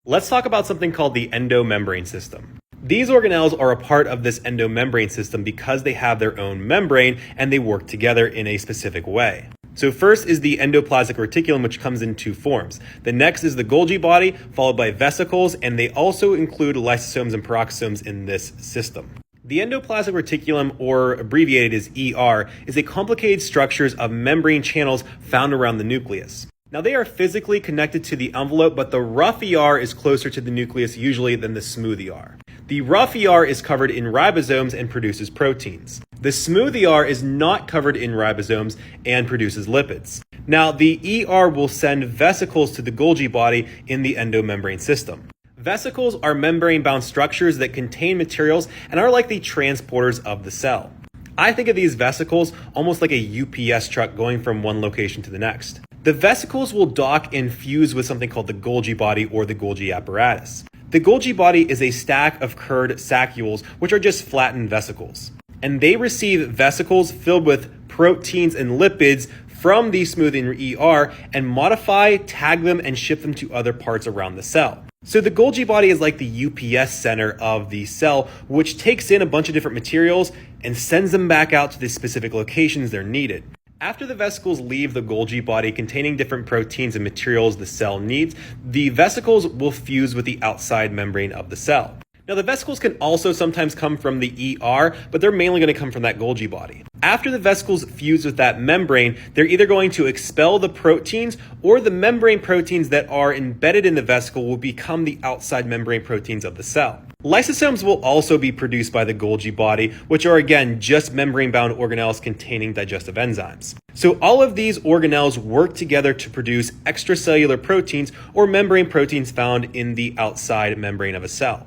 Let's talk about something called the endomembrane system. These organelles are a part of this endomembrane system because they have their own membrane and they work together in a specific way. So first is the endoplasmic reticulum, which comes in two forms. The next is the Golgi body, followed by vesicles, and they also include lysosomes and peroxisomes in this system. The endoplasmic reticulum, or abbreviated as ER, is a complicated structure of membrane channels found around the nucleus. Now they are physically connected to the envelope, but the rough ER is closer to the nucleus usually than the smooth ER. The rough ER is covered in ribosomes and produces proteins. The smooth ER is not covered in ribosomes and produces lipids. Now the ER will send vesicles to the Golgi body in the endomembrane system. Vesicles are membrane-bound structures that contain materials and are like the transporters of the cell. I think of these vesicles almost like a UPS truck going from one location to the next. The vesicles will dock and fuse with something called the Golgi body or the Golgi apparatus. The Golgi body is a stack of curved saccules, which are just flattened vesicles. And they receive vesicles filled with proteins and lipids from the smooth ER and modify, tag them, and ship them to other parts around the cell. So the Golgi body is like the UPS center of the cell, which takes in a bunch of different materials and sends them back out to the specific locations they're needed. After the vesicles leave the Golgi body containing different proteins and materials the cell needs, the vesicles will fuse with the outside membrane of the cell. Now the vesicles can also sometimes come from the ER, but they're mainly going to come from that Golgi body. After the vesicles fuse with that membrane, they're either going to expel the proteins or the membrane proteins that are embedded in the vesicle will become the outside membrane proteins of the cell. Lysosomes will also be produced by the Golgi body, which are again just membrane-bound organelles containing digestive enzymes. So all of these organelles work together to produce extracellular proteins or membrane proteins found in the outside membrane of a cell.